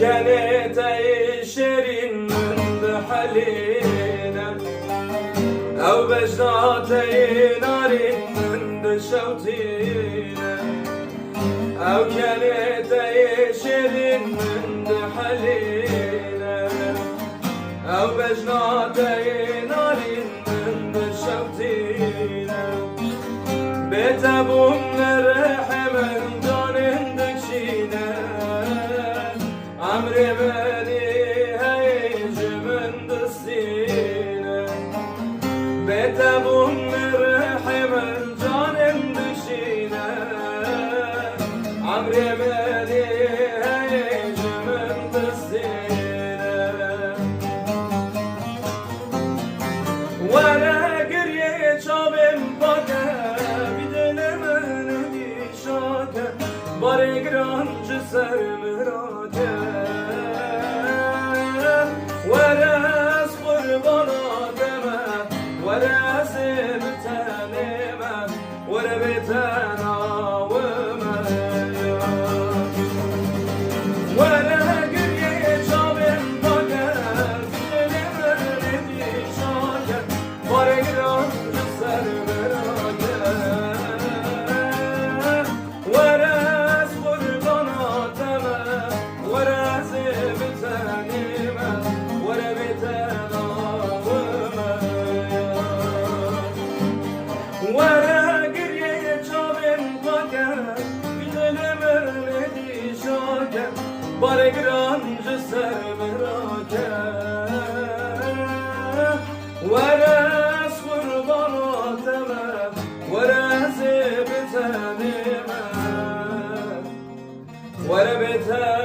كانت شيرين من حلينا أو بجناتي نارين من شوتينا أو كانت شيرين من حلينا أو بجناتي نارين من شوتينا بيت أبو مرحم من دون دكشينا عمري مالي هيج من دستينا بيت أبو مرحم من دون دكشينا عمري مالي هيج من دستينا وانا قريت شابم بكا بارك رانج سر مراجع ورس قربانا دمه ورس بتنمه وربتنا ومه ولا قريت شابم بقر بدلمني شاكر بارك رانج سر مراجع ورا قريت شابن بكر بدلمني شاكر بارك رانج سر مراجع ورا قربانا تمام ورا زبتني ورا بتني